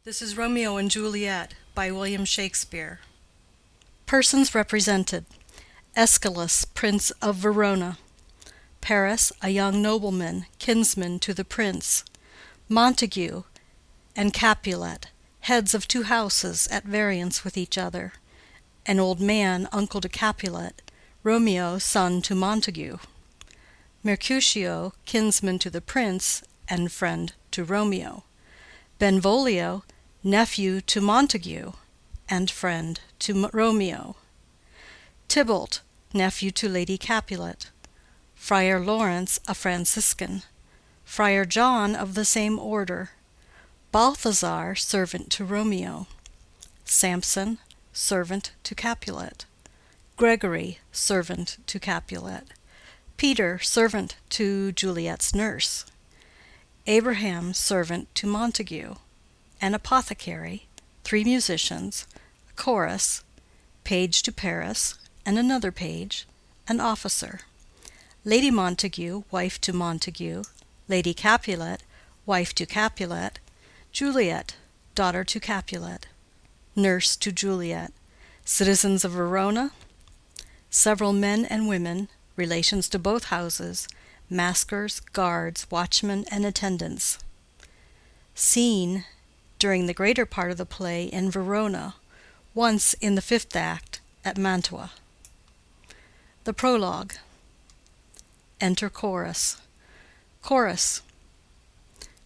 This is Romeo and Juliet by William Shakespeare. Persons represented: Aeschylus, Prince of Verona; Paris, a young nobleman, kinsman to the prince; Montague and Capulet, heads of two houses at variance with each other; an old man, uncle to Capulet; Romeo, son to Montague; Mercutio, kinsman to the prince and friend to Romeo; Benvolio, nephew to Montague and friend to Romeo; Tybalt, nephew to Lady Capulet; Friar Lawrence, a Franciscan; Friar John of the same order; Balthazar, servant to Romeo; Samson, servant to Capulet; Gregory, servant to Capulet; Peter, servant to Juliet's nurse; Abraham, servant to Montague; an apothecary; three musicians; a chorus; page to Paris, and another page; an officer; Lady Montague, wife to Montague; Lady Capulet, wife to Capulet; Juliet, daughter to Capulet; nurse to Juliet; citizens of Verona; several men and women, relations to both houses; maskers, guards, watchmen, and attendants. Scene, during the greater part of the play, in Verona, once in the fifth act at Mantua. The Prologue. Enter Chorus. Chorus.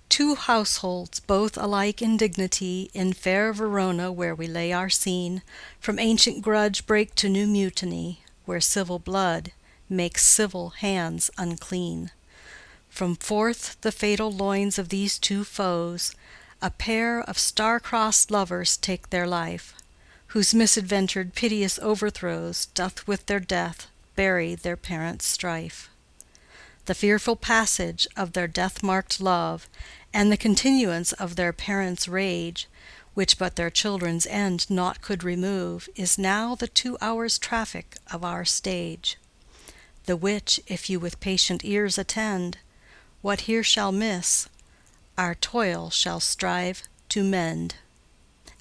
Two households, both alike in dignity, in fair Verona, where we lay our scene, from ancient grudge break to new mutiny, where civil blood makes civil hands unclean. From forth the fatal loins of these two foes, a pair of star-crossed lovers take their life, whose misadventured piteous overthrows doth with their death bury their parents' strife. The fearful passage of their death-marked love, and the continuance of their parents' rage, which but their children's end naught could remove, is now the 2 hours' traffic of our stage; the which, if you with patient ears attend, what here shall miss, our toil shall strive to mend.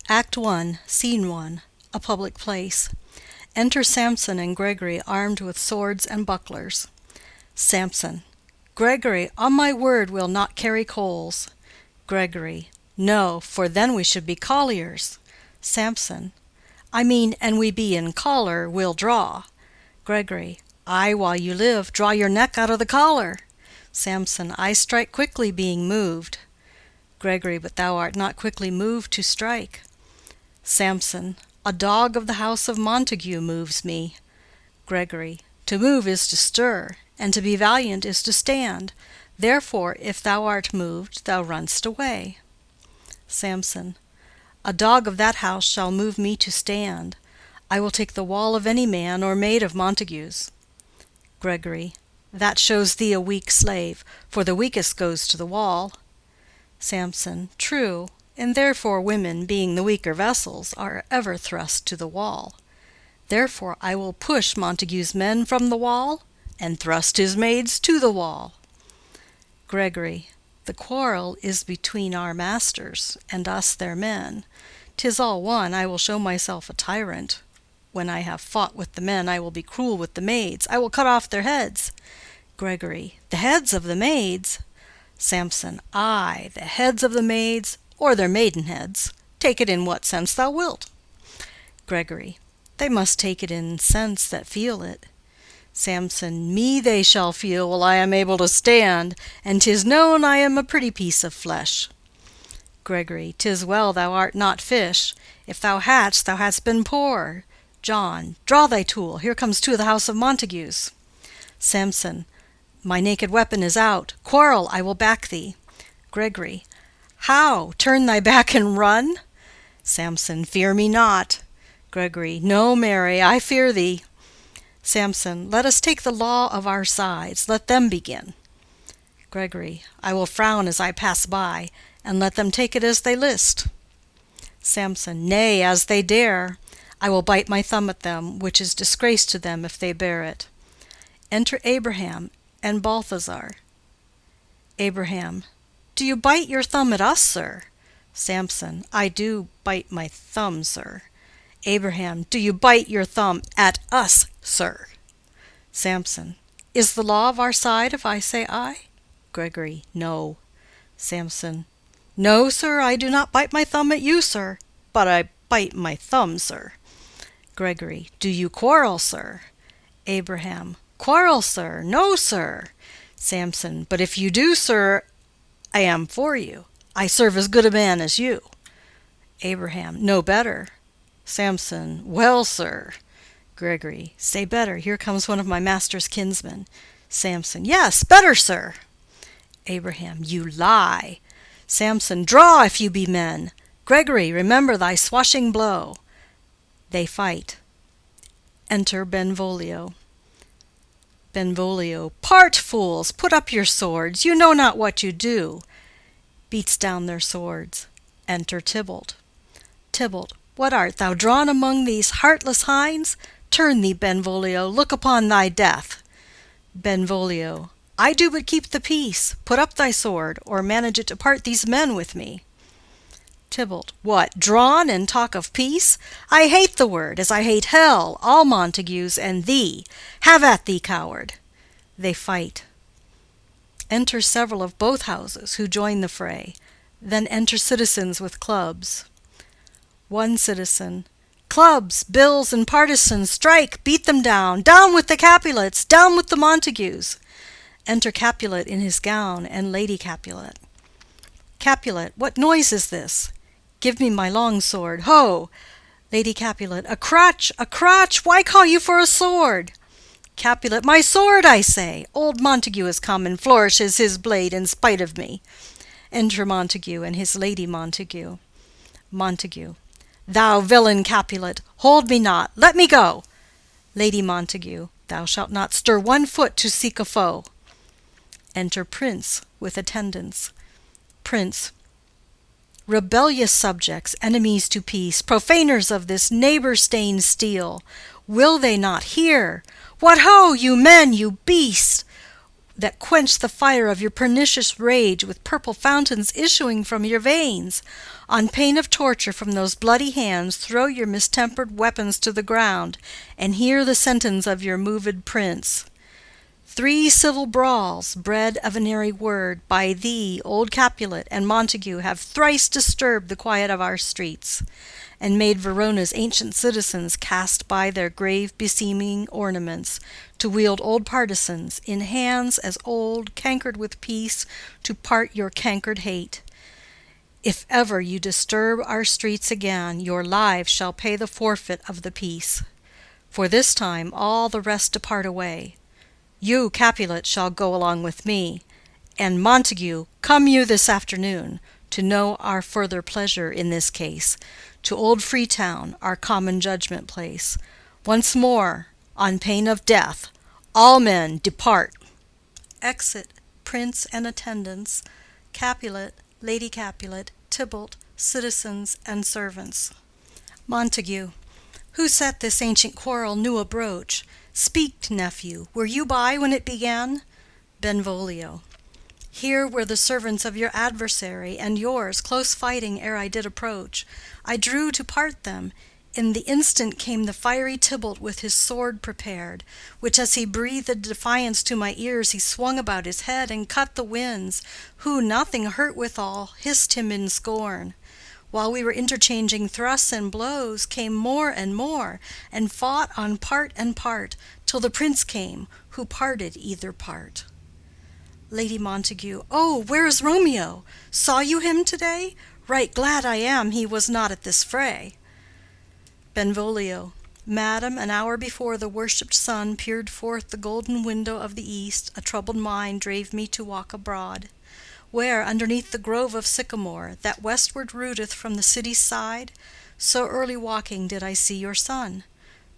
Act I, Scene I. A public place. Enter Samson and Gregory, armed with swords and bucklers. Samson. Gregory, on my word, we'll not carry coals. Gregory. No, for then we should be colliers. Samson. I mean, an we be in collar, we'll draw. Gregory. Ay, while you live, draw your neck out of the collar. Samson. I strike quickly, being moved. Gregory. But thou art not quickly moved to strike. Samson. A dog of the house of Montague moves me. Gregory. To move is to stir, and to be valiant is to stand. Therefore, if thou art moved, thou run'st away. Samson. A dog of that house shall move me to stand. I will take the wall of any man or maid of Montague's. Gregory. That shows thee a weak slave, for the weakest goes to the wall. Samson. True, and therefore women, being the weaker vessels, are ever thrust to the wall. Therefore I will push Montague's men from the wall, and thrust his maids to the wall. Gregory. The quarrel is between our masters, and us their men. 'Tis all one, I will show myself a tyrant. When I have fought with the men, I will be cruel with the maids. I will cut off their heads. Gregory. The heads of the maids? Samson. Ay, the heads of the maids, or their maidenheads. Take it in what sense thou wilt. Gregory. They must take it in sense that feel it. Samson. Me they shall feel while I am able to stand, and 'tis known I am a pretty piece of flesh. Gregory. 'Tis well thou art not fish. If thou hadst, thou hadst been poor. John. Draw thy tool. Here comes two of the house of Montagues. Samson. My naked weapon is out. Quarrel, I will back thee. Gregory. How? Turn thy back and run? Samson. Fear me not. Gregory. No, marry, I fear thee. Samson. Let us take the law of our sides. Let them begin. Gregory. I will frown as I pass by, and let them take it as they list. Samson. Nay, as they dare. I will bite my thumb at them, which is disgrace to them if they bear it. Enter Abraham and Balthazar. Abraham. Do you bite your thumb at us, sir? Samson. I do bite my thumb, sir. Abraham. Do you bite your thumb at us, sir? Samson. Is the law of our side if I say I? Gregory. No. Samson. No, sir, I do not bite my thumb at you, sir, but I bite my thumb, sir. Gregory. Do you quarrel, sir? Abraham. Quarrel, sir? No, sir. Samson. But if you do, sir, I am for you. I serve as good a man as you. Abraham. No better. Samson. Well, sir. Gregory. Say better. Here comes one of my master's kinsmen. Samson. Yes, better, sir. Abraham. You lie. Samson. Draw, if you be men. Gregory, remember thy swashing blow. They fight. Enter Benvolio. Benvolio. Part, fools! Put up your swords. You know not what you do. Beats down their swords. Enter Tybalt. Tybalt. What art thou drawn among these heartless hinds? Turn thee, Benvolio, look upon thy death. Benvolio. I do but keep the peace. Put up thy sword, or manage it to part these men with me. Tybalt. What, drawn, and talk of peace? I hate the word, as I hate hell, all Montagues, and thee. Have at thee, coward. They fight. Enter several of both houses, who join the fray. Then enter citizens with clubs. One citizen. Clubs, bills, and partisans, strike, beat them down. Down with the Capulets, down with the Montagues. Enter Capulet in his gown, and Lady Capulet. Capulet. What noise is this? Give me my long sword. Ho! Lady Capulet. A crutch, a crutch! Why call you for a sword? Capulet. My sword, I say! Old Montague has come and flourishes his blade in spite of me. Enter Montague and his Lady Montague. Montague. Thou villain Capulet, hold me not, let me go. Lady Montague. Thou shalt not stir one foot to seek a foe. Enter Prince with attendants. Prince. Rebellious subjects, enemies to peace, profaners of this neighbor-stained steel, will they not hear? What ho, you men, you beasts, that quench the fire of your pernicious rage with purple fountains issuing from your veins? On pain of torture from those bloody hands, throw your mistempered weapons to the ground, and hear the sentence of your moved prince. 3 civil brawls, bred of an airy word, by thee, old Capulet, and Montague, have thrice disturbed the quiet of our streets, and made Verona's ancient citizens cast by their grave beseeming ornaments, to wield old partisans, in hands as old, cankered with peace, to part your cankered hate. If ever you disturb our streets again, your lives shall pay the forfeit of the peace. For this time all the rest depart away. You, Capulet, shall go along with me, and Montague, come you this afternoon, to know our further pleasure in this case, to old Freetown, our common judgment place. Once more, on pain of death, all men depart. Exit Prince and attendants, Capulet, Lady Capulet, Tybalt, citizens, and servants. Montague. Who set this ancient quarrel new abroach? Speak, nephew, were you by when it began? Benvolio. Here were the servants of your adversary and yours, close fighting ere I did approach. I drew to part them. In the instant came the fiery Tybalt with his sword prepared, which as he breathed defiance to my ears he swung about his head and cut the winds, who, nothing hurt withal, hissed him in scorn. While we were interchanging thrusts and blows, came more, and fought on part and part, till the prince came, who parted either part. Lady Montague. Oh, where is Romeo? Saw you him to-day? Right glad I am he was not at this fray. Benvolio. Madam, an hour before the worshipped sun peered forth the golden window of the east, a troubled mind drave me to walk abroad, where, underneath the grove of sycamore, that westward rooteth from the city's side, so early walking did I see your son.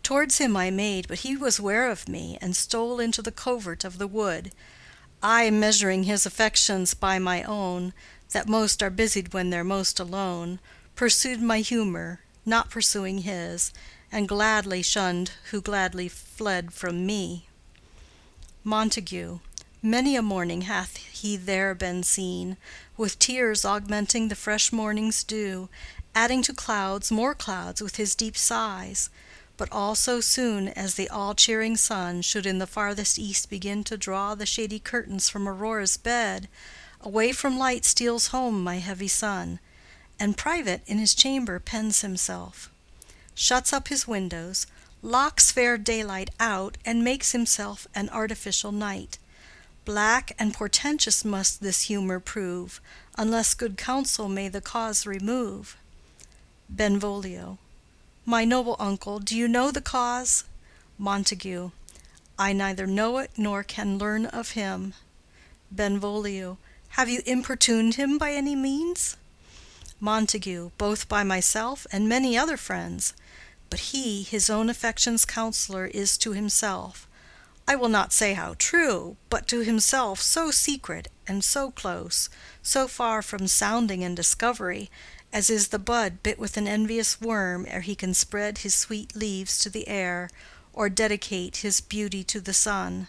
Towards him I made, but he was ware of me, and stole into the covert of the wood. I, measuring his affections by my own, that most are busied when they're most alone, pursued my humor, not pursuing his, and gladly shunned who gladly fled from me. Montague. Many a morning hath he there been seen, with tears augmenting the fresh morning's dew, adding to clouds more clouds with his deep sighs, but all so soon as the all-cheering sun should in the farthest east begin to draw the shady curtains from Aurora's bed, away from light steals home my heavy son, and private in his chamber pens himself, shuts up his windows, locks fair daylight out, and makes himself an artificial night. Black and portentous must this humor prove, unless good counsel may the cause remove. Benvolio. My noble uncle, do you know the cause? Montague. I neither know it nor can learn of him. Benvolio. Have you importuned him by any means? Montague. Both by myself and many other friends. But he, his own affection's counselor, is to himself, I will not say how true, but to himself so secret and so close, so far from sounding and discovery, as is the bud bit with an envious worm ere he can spread his sweet leaves to the air, or dedicate his beauty to the sun.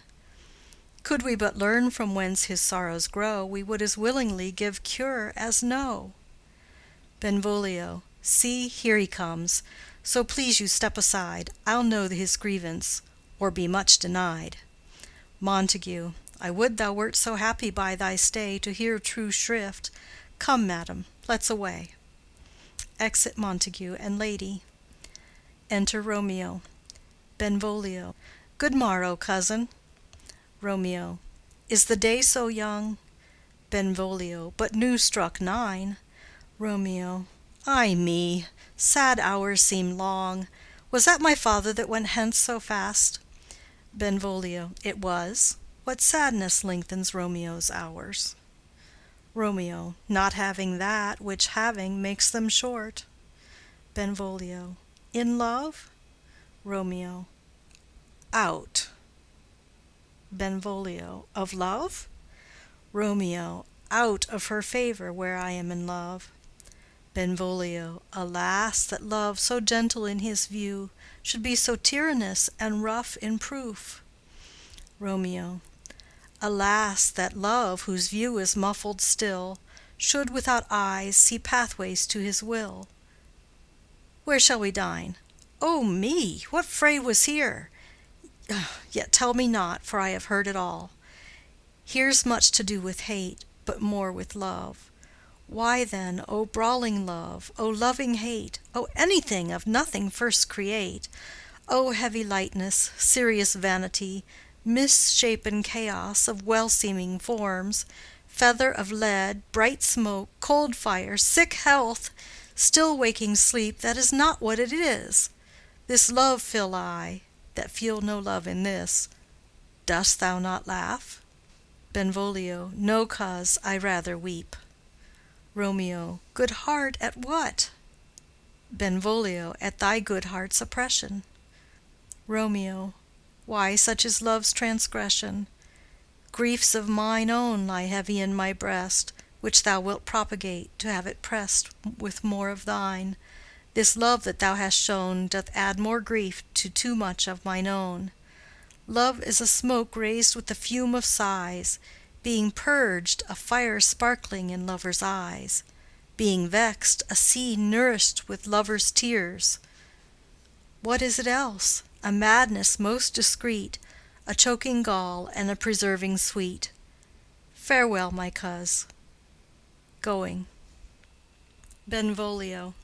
Could we but learn from whence his sorrows grow, we would as willingly give cure as know. Benvolio. See, here he comes. So please you step aside. I'll know his grievance, or be much denied. Montague. I would thou wert so happy by thy stay to hear true shrift. Come, madam, let's away. Exit Montague and lady. Enter Romeo. Benvolio. Good morrow, cousin. Romeo. Is the day so young? Benvolio. But new struck 9. Romeo. Ay me, sad hours seem long. Was that my father that went hence so fast? Benvolio. It was. What sadness lengthens Romeo's hours? Romeo. Not having that which having makes them short. Benvolio. In love? Romeo. Out. Benvolio. Of love? Romeo. Out of her favor where I am in love. Benvolio. Alas, that love, so gentle in his view, should be so tyrannous and rough in proof. Romeo. Alas, that love, whose view is muffled still, should without eyes see pathways to his will. Where shall we dine? O me! What fray was here? Yet tell me not, for I have heard it all. Here's much to do with hate, but more with love. Why then, O brawling love, O loving hate, O anything of nothing first create, O heavy lightness, serious vanity, misshapen chaos of well-seeming forms, feather of lead, bright smoke, cold fire, sick health, still waking sleep that is not what it is. This love feel I, that feel no love in this. Dost thou not laugh? Benvolio. No cause, I rather weep. Romeo. Good heart at what? Benvolio. At thy good heart's oppression. Romeo. Why, such is love's transgression. Griefs of mine own lie heavy in my breast, which thou wilt propagate, to have it pressed with more of thine. This love that thou hast shown doth add more grief to too much of mine own. Love is a smoke raised with the fume of sighs, being purged, a fire sparkling in lovers' eyes, being vexed, a sea nourished with lovers' tears. What is it else? A madness most discreet, a choking gall and a preserving sweet. Farewell, my coz. Going. Benvolio.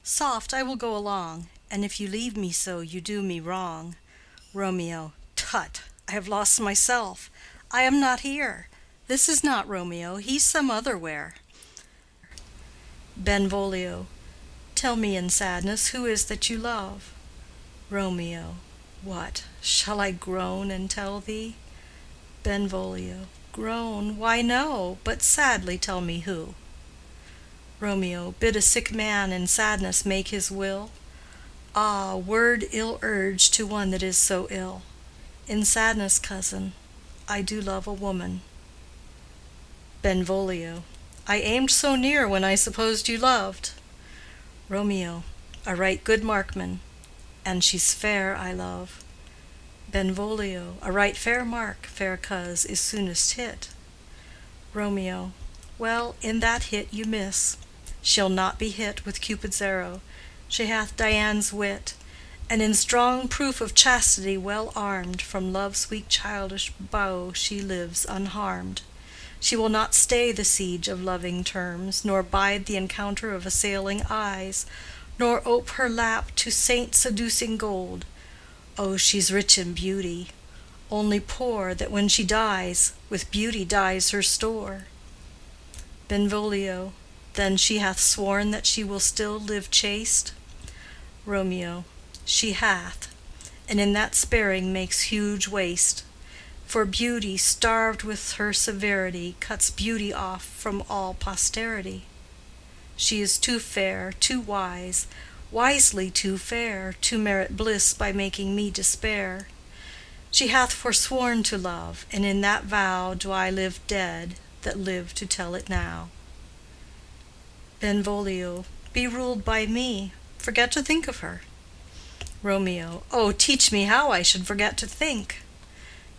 Soft, I will go along, and if you leave me so, you do me wrong. Romeo. Tut! I have lost myself. I am not here. This is not Romeo, he's some other where. Benvolio. Tell me in sadness, who is that you love? Romeo. What, shall I groan and tell thee? Benvolio. Groan? Why no, but sadly tell me who. Romeo. Bid a sick man in sadness make his will? Ah, word ill urged to one that is so ill. In sadness, cousin, I do love a woman. Benvolio. I aimed so near when I supposed you loved. Romeo. A right good markman, and she's fair I love. Benvolio. A right fair mark, fair coz, is soonest hit. Romeo. Well, in that hit you miss. She'll not be hit with Cupid's arrow. She hath Dian's wit, and in strong proof of chastity well armed, from love's weak childish bow she lives unharmed. She will not stay the siege of loving terms, nor bide the encounter of assailing eyes, nor ope her lap to saint-seducing gold. Oh, she's rich in beauty, only poor that when she dies, with beauty dies her store. Benvolio, then she hath sworn that she will still live chaste? Romeo, she hath, and in that sparing makes huge waste. For beauty, starved with her severity, cuts beauty off from all posterity. She is too fair, too wise, wisely too fair, to merit bliss by making me despair. She hath forsworn to love, and in that vow do I live dead that live to tell it now. Benvolio, be ruled by me, forget to think of her. Romeo, oh, teach me how I should forget to think.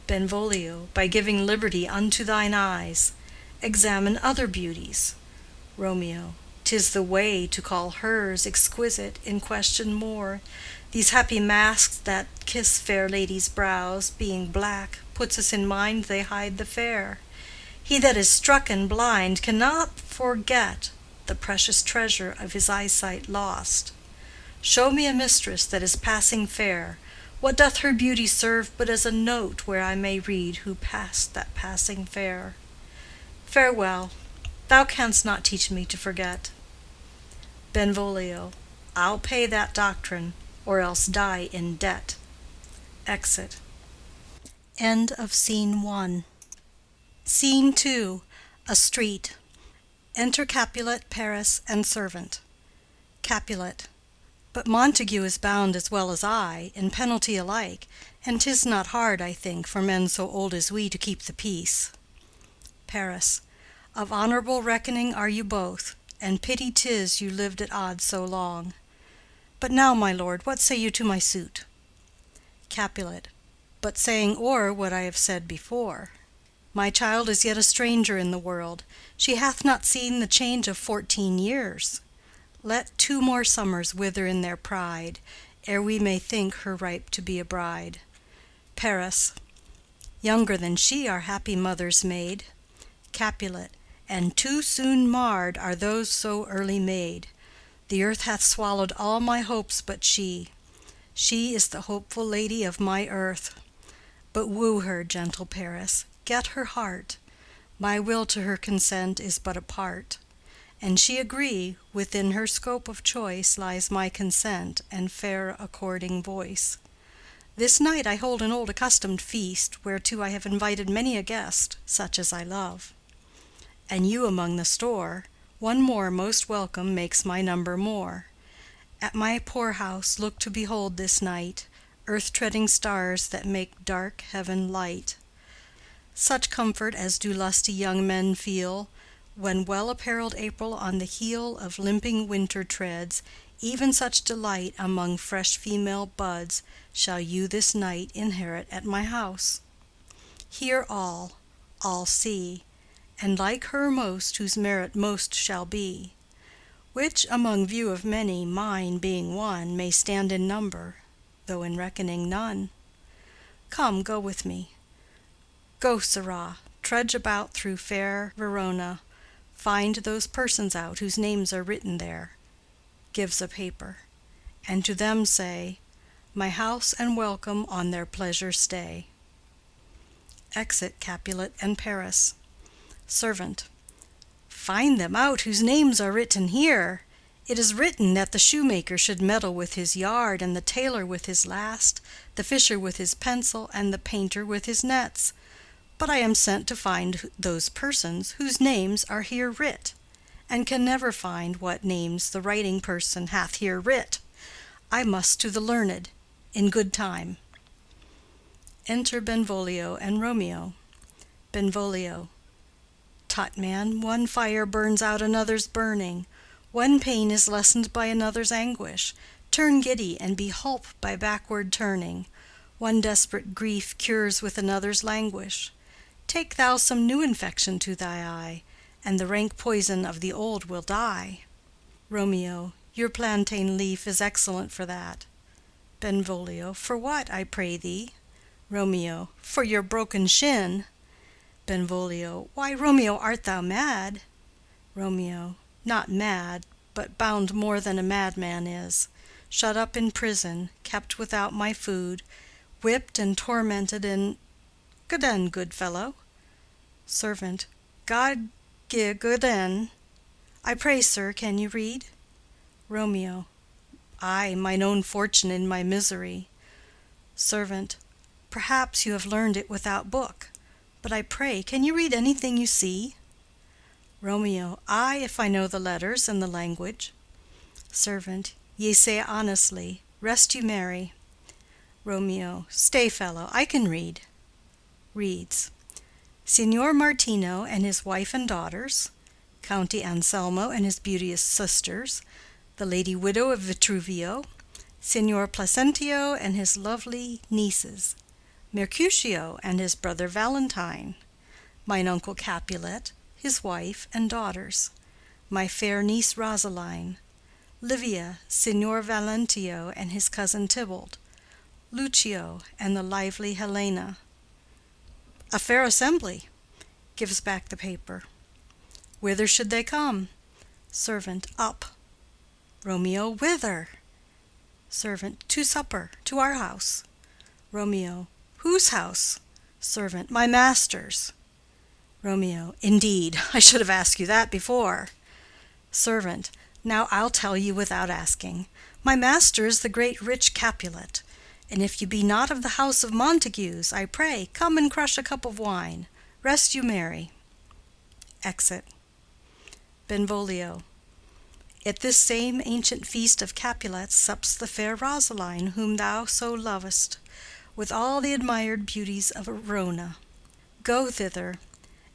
Benvolio, by giving liberty unto thine eyes, examine other beauties. Romeo, 'tis the way to call hers exquisite in question more. These happy masks that kiss fair ladies' brows, being black, puts us in mind they hide the fair. He that is struck and blind cannot forget the precious treasure of his eyesight lost. Show me a mistress that is passing fair. What doth her beauty serve but as a note where I may read who passed that passing fair? Farewell, thou canst not teach me to forget. Benvolio, I'll pay that doctrine, or else die in debt. Exit. End of Scene 1. Scene 2. A street. Enter Capulet, Paris, and servant. Capulet. But Montague is bound as well as I, in penalty alike, and 'tis not hard, I think, for men so old as we to keep the peace. Paris. Of honorable reckoning are you both, and pity 'tis you lived at odds so long. But now, my lord, what say you to my suit? Capulet. But saying o'er what I have said before, my child is yet a stranger in the world. She hath not seen the change of 14 years. Let 2 more summers wither in their pride, ere we may think her ripe to be a bride. Paris. Younger than she our happy mother's maid. Capulet. And too soon marred are those so early made. The earth hath swallowed all my hopes but she. She is the hopeful lady of my earth. But woo her, gentle Paris, get her heart. My will to her consent is but a part. And she agree, within her scope of choice lies my consent and fair according voice. This night I hold an old accustomed feast, whereto I have invited many a guest, such as I love. And you among the store, one more most welcome makes my number more. At my poor house look to behold this night earth-treading stars that make dark heaven light. Such comfort as do lusty young men feel, when well-apparelled April on the heel of limping winter treads, even such delight among fresh female buds shall you this night inherit at my house. Hear all see, and like her most whose merit most shall be, which among view of many, mine being one, may stand in number, though in reckoning none. Come, go with me. Go, sirrah, trudge about through fair Verona, find those persons out whose names are written there, gives a paper, and to them say, my house and welcome on their pleasure stay. Exit Capulet and Paris. Servant. Find them out whose names are written here. It is written that the shoemaker should meddle with his yard, and the tailor with his last, the fisher with his pencil, and the painter with his nets. But I am sent to find those persons whose names are here writ, and can never find what names the writing person hath here writ. I must to the learned, in good time. Enter Benvolio and Romeo. Benvolio. Tut, man, one fire burns out another's burning. One pain is lessened by another's anguish. Turn giddy, and be holp by backward turning. One desperate grief cures with another's languish. Take thou some new infection to thy eye, and the rank poison of the old will die. Romeo, your plantain leaf is excellent for that. Benvolio, for what, I pray thee? Romeo, for your broken shin. Benvolio, why, Romeo, art thou mad? Romeo, not mad, but bound more than a madman is, shut up in prison, kept without my food, whipped and tormented in— Gaden, good fellow. Servant, God gi gaden. I pray, sir, can you read? Romeo, I, mine own fortune in my misery. Servant, perhaps you have learned it without book, but I pray, can you read anything you see? Romeo, I, if I know the letters and the language. Servant, ye say honestly, rest you merry. Romeo, stay, fellow, I can read. Reads. Signor Martino and his wife and daughters, County Anselmo and his beauteous sisters, the lady widow of Vitruvio, Signor Placentio and his lovely nieces, Mercutio and his brother Valentine, mine uncle Capulet, his wife and daughters, my fair niece Rosaline, Livia, Signor Valentio and his cousin Tybalt, Lucio and the lively Helena. A fair assembly. Gives back the paper. Whither should they come? Servant, up. Romeo, whither? Servant, to supper, to our house. Romeo, whose house? Servant, my master's. Romeo, indeed, I should have asked you that before. Servant, now I'll tell you without asking. My master is the great rich Capulet, and if you be not of the house of Montagues, I pray, come and crush a cup of wine. Rest you merry. Exit. Benvolio. At this same ancient feast of Capulets sups the fair Rosaline, whom thou so lovest, with all the admired beauties of Verona. Go thither,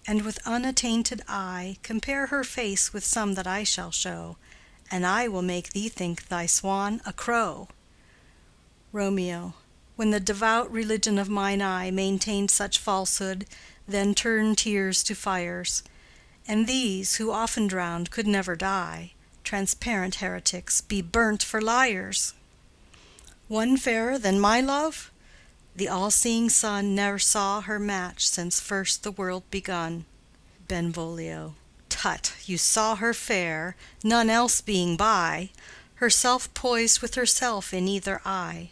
and with unattainted eye compare her face with some that I shall show, and I will make thee think thy swan a crow. Romeo. When the devout religion of mine eye maintained such falsehood, then turn tears to fires, and these, who often drowned, could never die, transparent heretics, be burnt for liars. One fairer than my love? The all-seeing sun ne'er saw her match since first the world begun. Benvolio. Tut, you saw her fair, none else being by, herself poised with herself in either eye.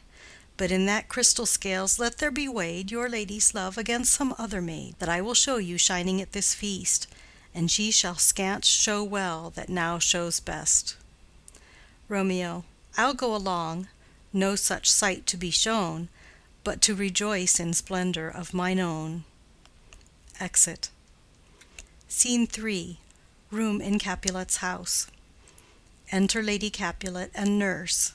But in that crystal scales let there be weighed your lady's love against some other maid that I will show you shining at this feast, and she shall scant show well that now shows best. Romeo. I'll go along, no such sight to be shown, but to rejoice in splendor of mine own. Exit. Scene 3. Room in Capulet's house. Enter Lady Capulet and nurse.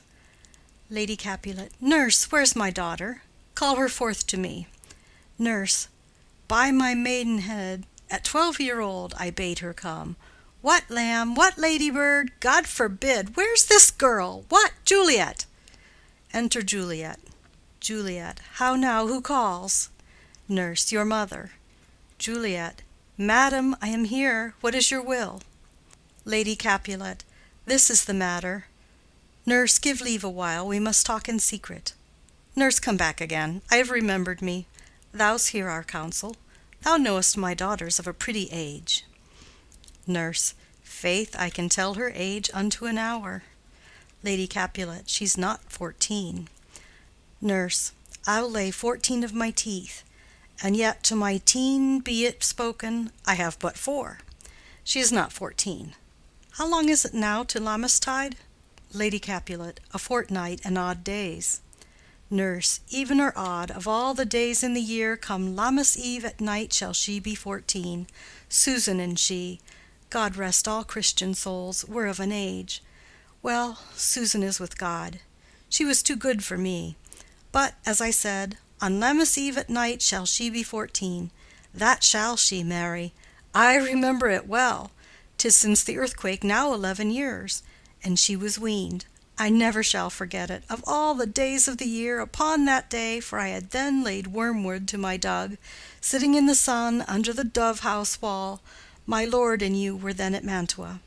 Lady Capulet. Nurse, where's my daughter? Call her forth to me. Nurse. By my maidenhead, at 12-year-old I bade her come. What, lamb? What, ladybird? God forbid! Where's this girl? What, Juliet? Enter Juliet. Juliet. How now, who calls? Nurse. Your mother. Juliet. Madam, I am here. What is your will? Lady Capulet. This is the matter. Nurse, give leave a while. We must talk in secret. Nurse, come back again. I have remembered me. Thou's hear our counsel. Thou knowest my daughter's of a pretty age. Nurse. Faith, I can tell her age unto an hour. Lady Capulet. She's not 14. Nurse. I'll lay 14 of my teeth, and yet to my teen be it spoken, I have but 4. She is not 14. How long is it now to Lammastide? Lady Capulet. A fortnight and odd days. Nurse. Even or odd, of all the days in the year, come Lammas Eve at night shall she be 14. Susan and she, God rest all Christian souls, were of an age. Well, Susan is with God. She was too good for me. But, as I said, on Lammas Eve at night shall she be 14. That shall she, Mary. I remember it well. 'Tis since the earthquake now 11 years, and she was weaned. I never shall forget it. Of all the days of the year, upon that day, for I had then laid wormwood to my dug, sitting in the sun under the dove-house wall, My lord and you were then at Mantua.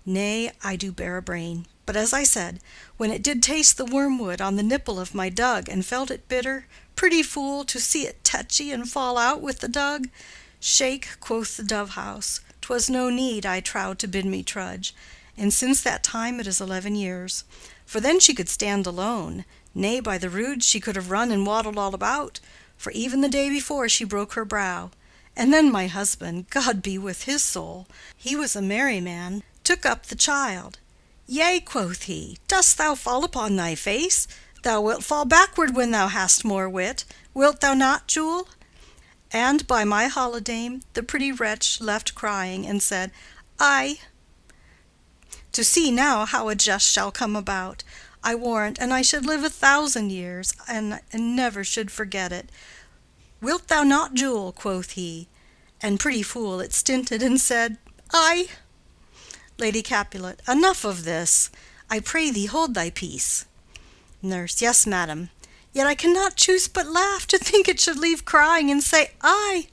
Nay, I do bear a brain. But as I said, when it did taste the wormwood on the nipple of my dug, and felt it bitter, pretty fool, to see it tetchy and fall out with the dug. Shake, quoth the dove-house, 'twas no need, I trow, to bid me trudge, and since that time it is 11 years. For then she could stand alone, nay, by the rood she could have run and waddled all about, for even the day before she broke her brow. And then my husband, God be with his soul, he was a merry man, took up the child. Yea, quoth he, dost thou fall upon thy face? Thou wilt fall backward when thou hast more wit. Wilt thou not, Jule? And by my holidame, the pretty wretch left crying, and said, Aye. To see now how a jest shall come about, I warrant, and I should live 1,000 years, and never should forget it. Wilt thou not, Jule? Quoth he. And pretty fool it stinted, and said, Aye. Lady Capulet. Enough of this. I pray thee hold thy peace. Nurse. Yes, madam. Yet I cannot choose but laugh to think it should leave crying and say, Aye.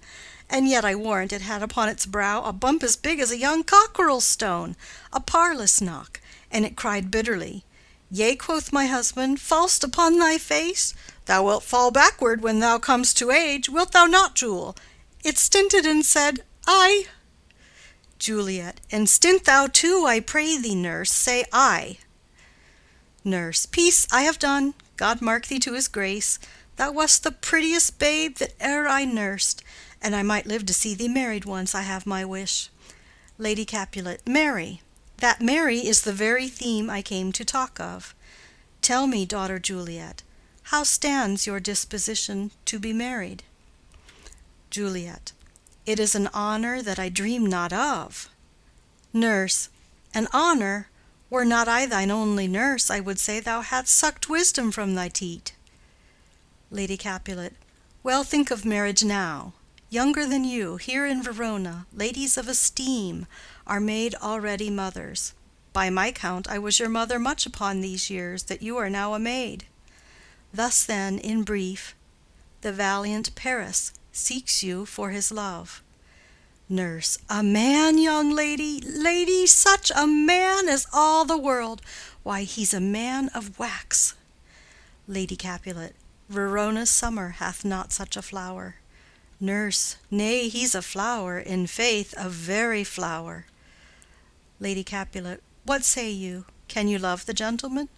And yet I warrant it had upon its brow a bump as big as a young cockerel's stone, a parlous knock, and it cried bitterly. Yea, quoth my husband, fall'st upon thy face? Thou wilt fall backward when thou comest to age. Wilt thou not, Jule? It stinted and said, Aye. Juliet. And stint thou too, I pray thee, nurse, say aye. Nurse. Peace, I have done. God mark thee to his grace. Thou wast the prettiest babe that e'er I nursed, and I might live to see thee married once, I have my wish. Lady Capulet. Marry. That marry is the very theme I came to talk of. Tell me, daughter Juliet, how stands your disposition to be married? Juliet. It is an honor that I dream not of. Nurse. An honor? Were not I thine only nurse, I would say thou hadst sucked wisdom from thy teat. Lady Capulet. Well, think of marriage now. Younger than you, here in Verona, ladies of esteem are made already mothers. By my count, I was your mother much upon these years that you are now a maid. Thus then, in brief, the valiant Paris seeks you for his love. Nurse. A man, young lady, lady, such a man as all the world. Why, he's a man of wax. Lady Capulet. Verona's summer hath not such a flower. Nurse. Nay, he's a flower, in faith, a very flower. Lady Capulet. What say you? Can you love the gentleman?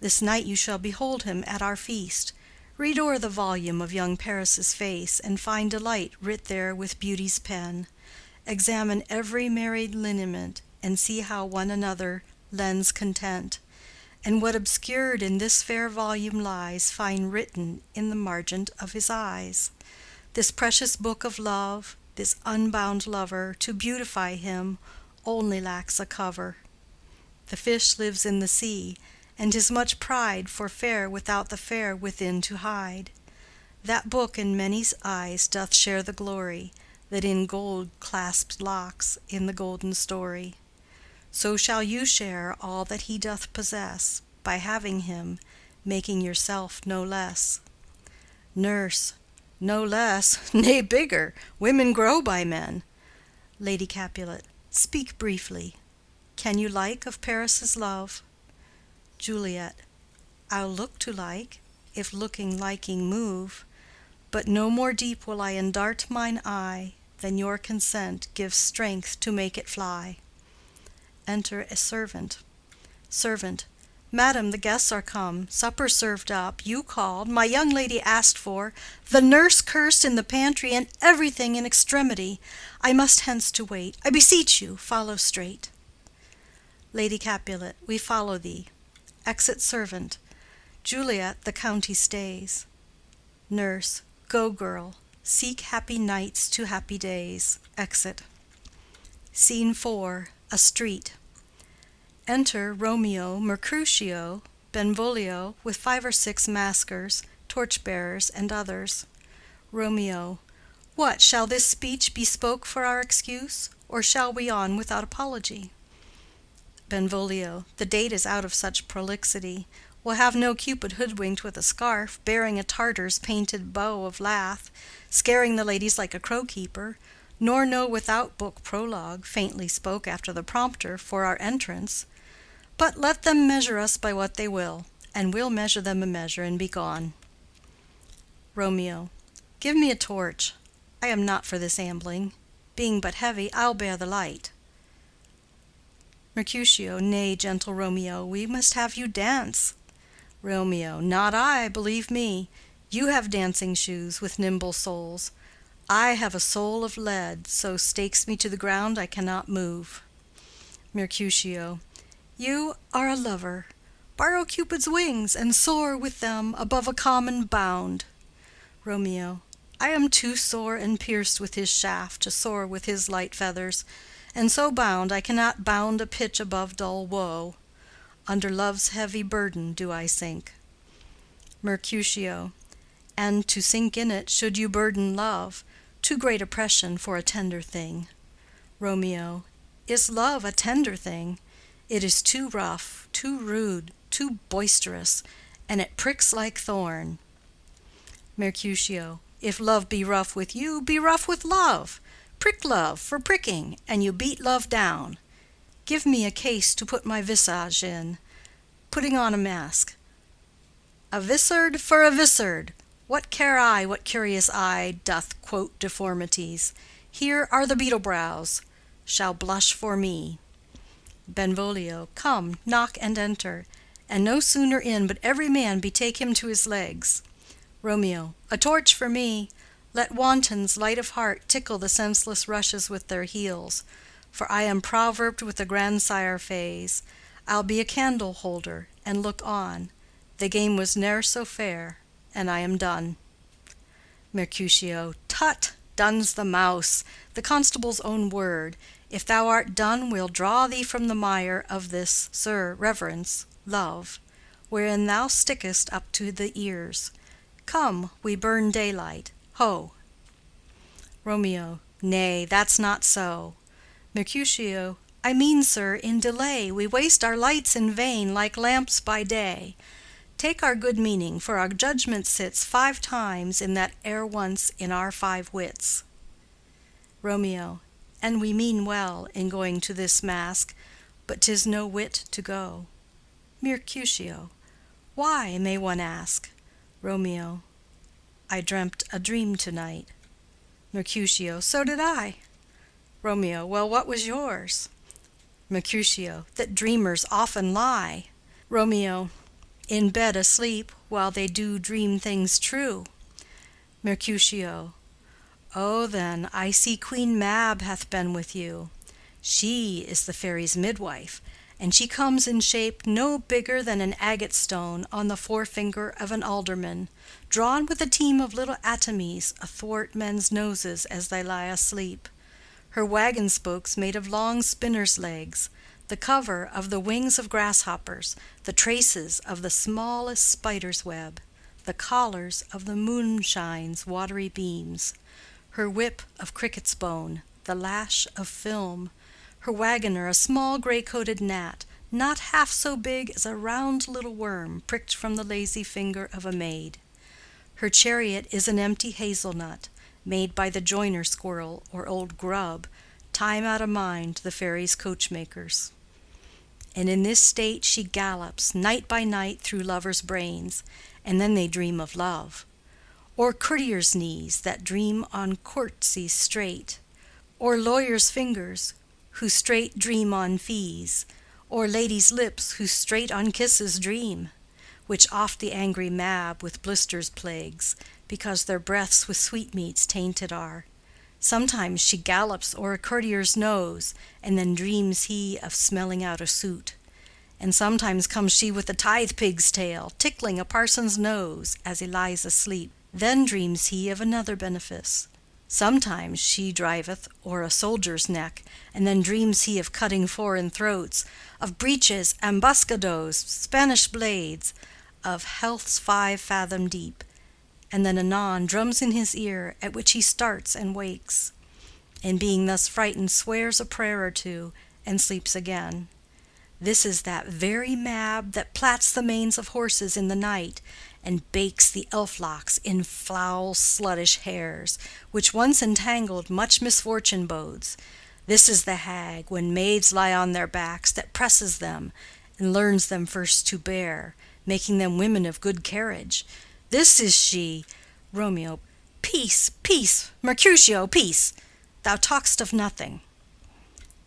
This night you shall behold him at our feast. Read o'er the volume of young Paris's face, and find delight writ there with beauty's pen. Examine every married lineament, and see how one another lends content. And what obscured in this fair volume lies, find written in the margent of his eyes. This precious book of love, this unbound lover, to beautify him, only lacks a cover. The fish lives in the sea, and 'tis much pride for fair without the fair within to hide. That book in many's eyes doth share the glory that in gold clasped locks in the golden story. So shall you share all that he doth possess, by having him, making yourself no less. Nurse. No less, nay, bigger. Women grow by men. Lady Capulet. Speak briefly. Can you like of Paris's love? Juliet. I'll look to like, if looking liking move, but no more deep will I endart mine eye than your consent gives strength to make it fly. Enter a servant. Servant. Madam, the guests are come, supper served up, you called, my young lady asked for, the nurse cursed in the pantry, and everything in extremity. I must hence to wait. I beseech you, follow straight. Lady Capulet. We follow thee. Exit servant. Juliet, the county stays. Nurse. Go, girl. Seek happy nights to happy days. Exit. Scene 4. A street. Enter Romeo, Mercutio, Benvolio, with 5 or 6 maskers, torch-bearers, and others. Romeo. What, shall this speech be spoke for our excuse, or shall we on without apology? Benvolio. The date is out of such prolixity. We'll have no Cupid hoodwinked with a scarf, bearing a Tartar's painted bow of lath, scaring the ladies like a crow-keeper, nor no without book prologue faintly spoke after the prompter for our entrance. But let them measure us by what they will, and we'll measure them a measure and be gone. Romeo. Give me a torch. I am not for this ambling. Being but heavy, I'll bear the light. Mercutio. Nay, gentle Romeo, we must have you dance. Romeo. Not I, believe me. You have dancing shoes with nimble soles. I have a soul of lead, so stakes me to the ground I cannot move. Mercutio. You are a lover. Borrow Cupid's wings, and soar with them above a common bound. Romeo. I am too sore and pierced with his shaft to soar with his light feathers, and so bound I cannot bound a pitch above dull woe. Under love's heavy burden do I sink. Mercutio. And to sink in it should you burden love, too great oppression for a tender thing. Romeo. Is love a tender thing? It is too rough, too rude, too boisterous, and it pricks like thorn. Mercutio. If love be rough with you, be rough with love. Prick love for pricking, and you beat love down. Give me a case to put my visage in, putting on a mask. A vizard for a vizard. What care I what curious eye doth quote deformities? Here are the beetle brows, shall blush for me. Benvolio. Come, knock and enter, and no sooner in but every man betake him to his legs. Romeo. A torch for me. Let wantons light of heart tickle the senseless rushes with their heels, for I am proverbed with the grandsire phase. I'll be a candle holder, and look on. The game was ne'er so fair, and I am done. Mercutio. Tut! Done's the mouse, the constable's own word. If thou art done, we'll draw thee from the mire of this, sir, reverence, love, wherein thou stickest up to the ears. Come, we burn daylight. Ho! Romeo. Nay, that's not so. Mercutio. I mean, sir, in delay we waste our lights in vain, like lamps by day. Take our good meaning, for our judgment sits 5 times in that ere once in our 5 wits. Romeo. And we mean well in going to this mask, but 'tis no wit to go. Mercutio. Why, may one ask? Romeo. I dreamt a dream to-night. Mercutio. So did I. Romeo. Well, what was yours? Mercutio. That dreamers often lie. Romeo. In bed asleep, while they do dream things true. Mercutio. Oh, then, I see Queen Mab hath been with you. She is the fairy's midwife, and she comes in shape no bigger than an agate stone on the forefinger of an alderman, drawn with a team of little atomies athwart men's noses as they lie asleep. Her wagon spokes made of long spinners' legs, the cover of the wings of grasshoppers, the traces of the smallest spider's web, the collars of the moonshine's watery beams, her whip of cricket's bone, the lash of film, her wagoner a small gray-coated gnat, not half so big as a round little worm pricked from the lazy finger of a maid. Her chariot is an empty hazelnut, made by the joiner squirrel or old grub, time out of mind the fairies' coachmakers. And in this state she gallops night by night through lovers' brains, and then they dream of love. Or courtiers' knees that dream on courtesies straight, or lawyers' fingers who straight dream on fees, or ladies' lips who straight on kisses dream, which oft the angry Mab with blisters plagues, because their breaths with sweetmeats tainted are. Sometimes she gallops o'er a courtier's nose, and then dreams he of smelling out a suit. And sometimes comes she with a tithe-pig's tail, tickling a parson's nose as he lies asleep. Then dreams he of another benefice. Sometimes she driveth o'er a soldier's neck, and then dreams he of cutting foreign throats, of breaches, ambuscados, Spanish blades, of health's 5 fathom deep, and then anon drums in his ear, at which he starts and wakes, and being thus frightened swears a prayer or two, and sleeps again. This is that very Mab that plats the manes of horses in the night, and bakes the elf-locks in foul sluttish hairs, which once entangled much misfortune bodes. This is the hag, when maids lie on their backs, that presses them, and learns them first to bear, making them women of good carriage. This is she. Romeo. Peace, peace, Mercutio, peace. Thou talk'st of nothing.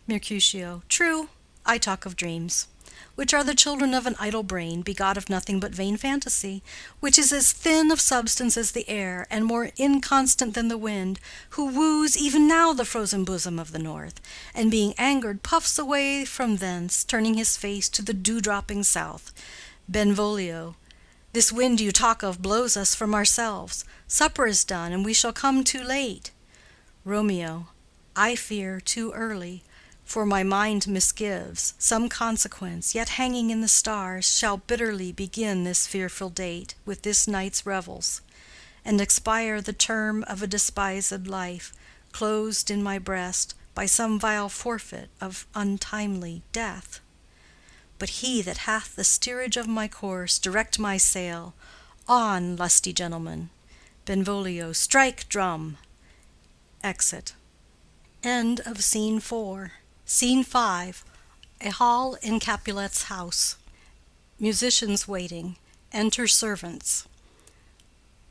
Mercutio. True, I talk of dreams, which are the children of an idle brain, begot of nothing but vain fantasy, which is as thin of substance as the air, and more inconstant than the wind, who woos even now the frozen bosom of the north, and being angered puffs away from thence, turning his face to the dew-dropping south. Benvolio. This wind you talk of blows us from ourselves. Supper is done, and we shall come too late. Romeo. I fear too early, for my mind misgives some consequence, yet hanging in the stars, shall bitterly begin this fearful date with this night's revels, and expire the term of a despised life, closed in my breast by some vile forfeit of untimely death. But he that hath the steerage of my course direct my sail. On, lusty gentlemen. Benvolio. Strike, drum. Exit. End of Scene 4. Scene 5. A hall in Capulet's house. Musicians waiting. Enter servants.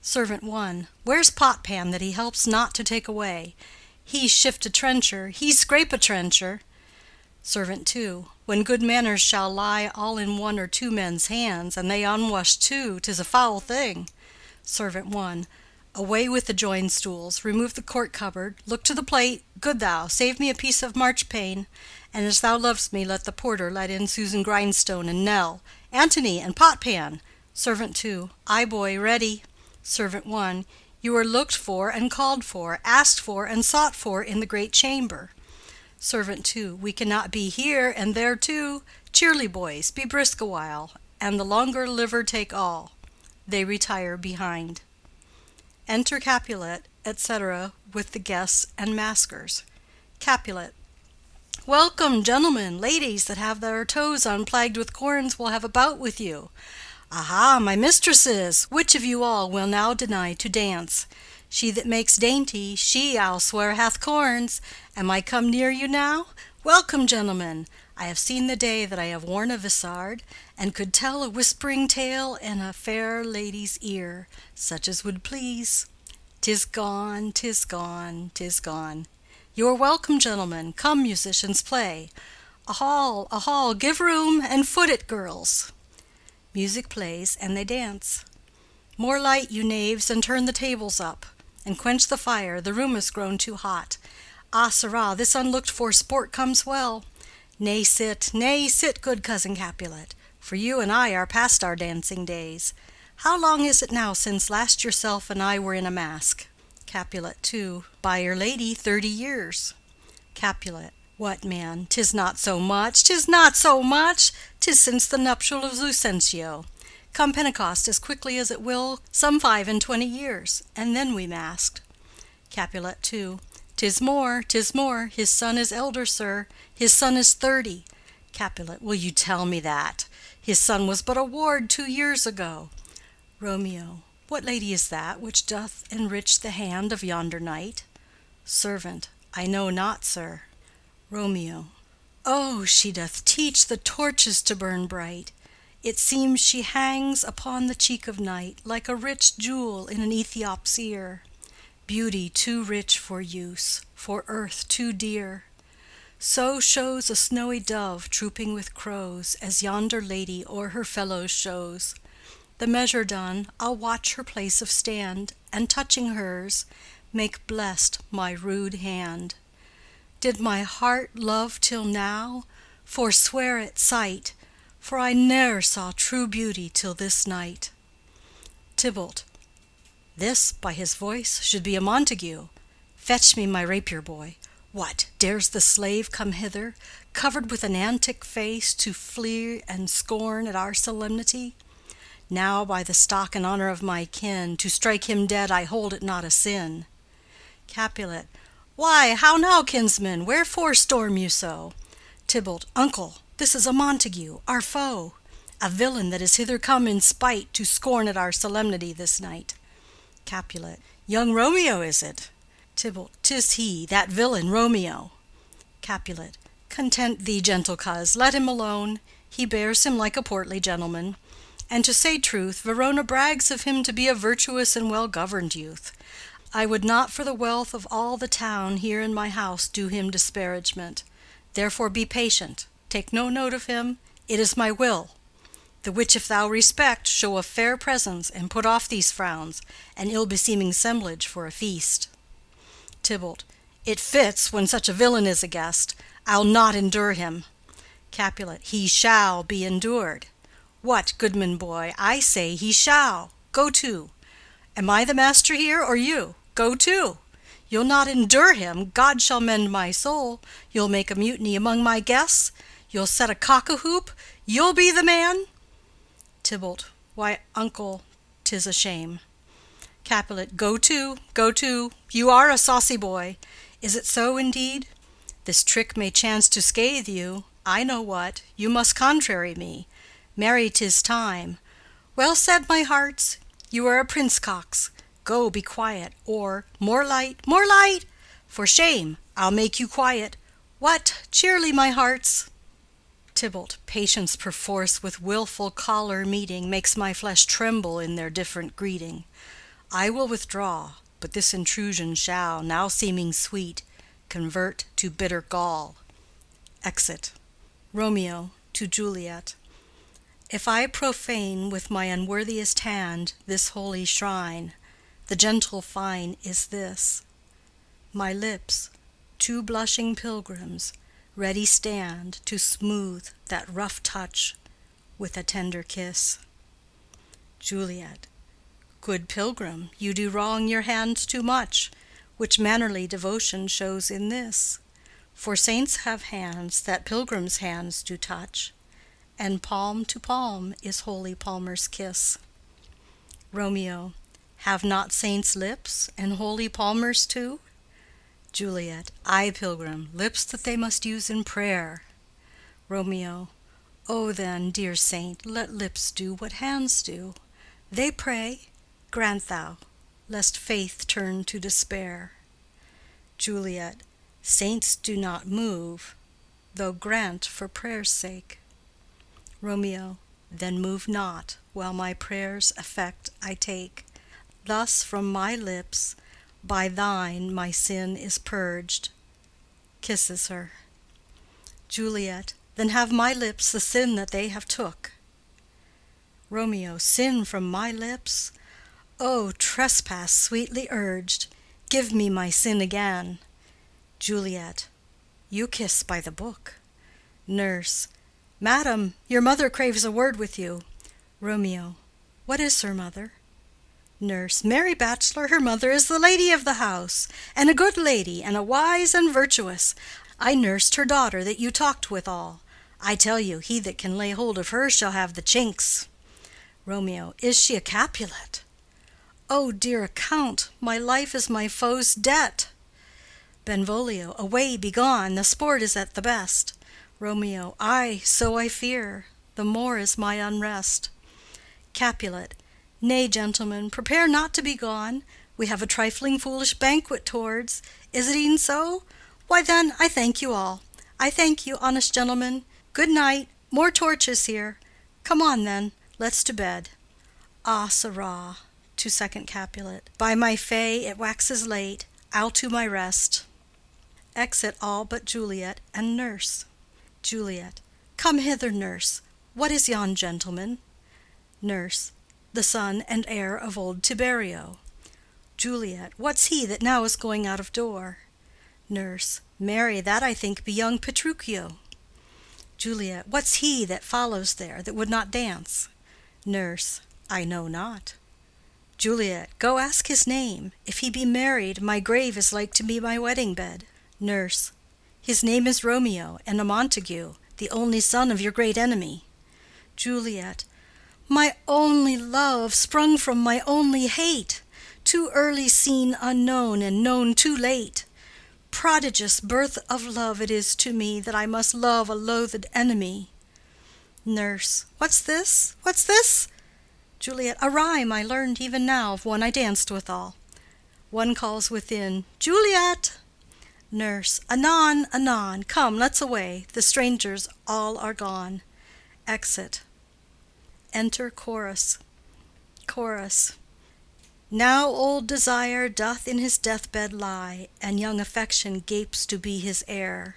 Servant 1. Where's Potpan that he helps not to take away? He shift a trencher, he scrape a trencher. Servant 2. When good manners shall lie all in one or two men's hands, and they unwashed too, 'tis a foul thing. Servant 1. Away with the joined stools, remove the court cupboard, look to the plate, good thou, save me a piece of marchpane, and as thou lovest me, let the porter let in Susan Grindstone and Nell, Antony and Potpan. Servant 2. Aye, boy, ready. Servant 1. You are looked for and called for, asked for and sought for in the great chamber. Servant 2. We cannot be here and there too. Cheerly, boys, be brisk a while, and the longer liver take all. They retire behind. Enter Capulet, etc., with the guests and maskers. Capulet. Welcome, gentlemen, ladies that have their toes unplagued with corns will have a bout with you. Aha, my mistresses, which of you all will now deny to dance? She that makes dainty, she, I'll swear, hath corns. Am I come near you now? Welcome, gentlemen. I have seen the day that I have worn a vissard, and could tell a whispering tale in a fair lady's ear, such as would please. 'Tis gone, 'tis gone, 'tis gone. You are welcome, gentlemen. Come, musicians, play. A hall, give room, and foot it, girls. Music plays, and they dance. More light, you knaves, and turn the tables up, and quench the fire, the room is grown too hot. Ah, sirrah, this unlooked-for sport comes well. Nay, sit, good cousin Capulet, for you and I are past our dancing days. How long is it now since last yourself and I were in a mask? Capulet. 2. By your lady, 30 years. Capulet. What, man, 'tis not so much, 'tis not so much, 'tis since the nuptial of Lucentio. Come Pentecost as quickly as it will, some 25 years, and then we masked. Capulet. 2. 'Tis more, 'tis more, his son is elder, sir, his son is 30. Capulet. Will you tell me that? His son was but a ward 2 years ago. Romeo. What lady is that which doth enrich the hand of yonder knight? Servant. I know not, sir. Romeo. Oh, she doth teach the torches to burn bright. It seems she hangs upon the cheek of night like a rich jewel in an Ethiop's ear. Beauty too rich for use, for earth too dear. So shows a snowy dove trooping with crows, as yonder lady o'er her fellows shows. The measure done, I'll watch her place of stand, and touching hers, make blessed my rude hand. Did my heart love till now? Forswear at sight, for I ne'er saw true beauty till this night. Tybalt. This, by his voice, should be a Montague. Fetch me my rapier, boy. What, dares the slave come hither, covered with an antic face, to flee and scorn at our solemnity? Now, by the stock and honor of my kin, to strike him dead I hold it not a sin. Capulet. Why, how now, kinsman, wherefore storm you so? Tybalt. Uncle, this is a Montague, our foe. a villain that is hither come in spite to scorn at our solemnity this night. Capulet. Young Romeo is it? Tybalt. 'Tis he, that villain Romeo. Capulet. Content thee, gentle coz, let him alone. He bears him like a portly gentleman. And to say truth, Verona brags of him to be a virtuous and well-governed youth. I would not for the wealth of all the town here in my house do him disparagement. Therefore be patient, take no note of him, it is my will. The which if thou respect, show a fair presence, and put off these frowns, and ill-beseeming semblage for a feast. Tybalt. It fits, when such a villain is a guest. I'll not endure him. Capulet. He shall be endured. What, goodman boy, I say he shall. Go to. Am I the master here, or you? Go to. You'll not endure him, God shall mend my soul. You'll make a mutiny among my guests. You'll set a cock-a-hoop. You'll be the man. Tybalt. Why, uncle, 'tis a shame. Capulet. Go to, go to. You are a saucy boy. Is it so indeed? This trick may chance to scathe you. I know what. You must contrary me. Marry, 'tis time. Well said, my hearts. You are a prince-cox. Go, be quiet, or more light, more light. For shame, I'll make you quiet. What, cheerly, my hearts. Tybalt. Patience perforce with wilful choler meeting makes my flesh tremble in their different greeting. I will withdraw, but this intrusion shall, now seeming sweet, convert to bitter gall. Exit. Romeo to Juliet. If I profane with my unworthiest hand this holy shrine, the gentle fine is this: my lips, two blushing pilgrims, ready stand to smooth that rough touch with a tender kiss. Juliet. Good pilgrim, you do wrong your hands too much, which mannerly devotion shows in this. For saints have hands that pilgrims' hands do touch, and palm to palm is holy palmer's kiss. Romeo. Have not saints lips, and holy palmers too? Juliet. Ay, pilgrim, lips that they must use in prayer. Romeo. O then, dear saint, let lips do what hands do. They pray, grant thou, lest faith turn to despair. Juliet. Saints do not move, though grant for prayer's sake. Romeo. Then move not, while my prayer's effect I take. Thus from my lips, by thine my sin is purged. Kisses her. Juliet. Then have my lips the sin that they have took. Romeo. Sin from my lips? O trespass sweetly urged, give me my sin again. Juliet. You kiss by the book. Nurse. Madam, your mother craves a word with you. Romeo. What is her mother? Nurse. Mary Bachelor, her mother is the lady of the house, and a good lady, and a wise and virtuous. I nursed her daughter that you talked withal. I tell you, he that can lay hold of her shall have the chinks. Romeo. Is she a Capulet? O dear account, my life is my foe's debt. Benvolio. Away, begone, the sport is at the best. Romeo. Ay, so I fear, the more is my unrest. Capulet. Nay, gentlemen, prepare not to be gone. We have a trifling foolish banquet towards. Is it e'en so? Why then, I thank you all. I thank you, honest gentlemen. Good night. More torches here. Come on, then. Let's to bed. Ah, sirrah. To second Capulet. By my fay, it waxes late. I'll to my rest. Exit all but Juliet and nurse. Juliet. Come hither, nurse. What is yon gentleman? Nurse. The son and heir of old Tiberio. Juliet. What's he that now is going out of door? Nurse. Marry, that I think be young Petruchio. Juliet. What's he that follows there, that would not dance? Nurse. I know not. Juliet. Go ask his name. If he be married, my grave is like to be my wedding bed. Nurse. His name is Romeo, and a Montague, the only son of your great enemy. Juliet. My only love, sprung from my only hate, too early seen unknown, and known too late. Prodigious birth of love it is to me, that I must love a loathed enemy. Nurse. What's this? What's this? Juliet. A rhyme I learned even now of one I danced withal. One calls within, Juliet! Nurse. Anon, anon. Come, let's away. The strangers all are gone. Exit. Enter chorus. Chorus. Now old desire doth in his deathbed lie, and young affection gapes to be his heir.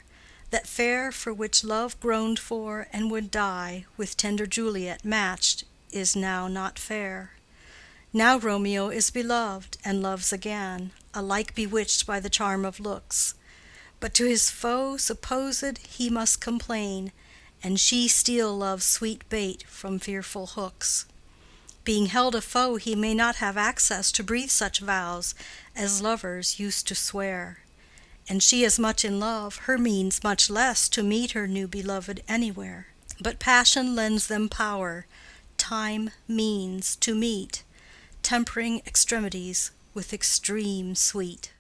That fair for which love groaned for and would die, with tender Juliet matched, is now not fair. Now Romeo is beloved, and loves again, alike bewitched by the charm of looks. But to his foe supposed he must complain, and she steal love's sweet bait from fearful hooks. Being held a foe, he may not have access to breathe such vows as lovers used to swear. And she as much in love, her means much less to meet her new beloved anywhere. But passion lends them power, time means to meet, tempering extremities with extreme sweet.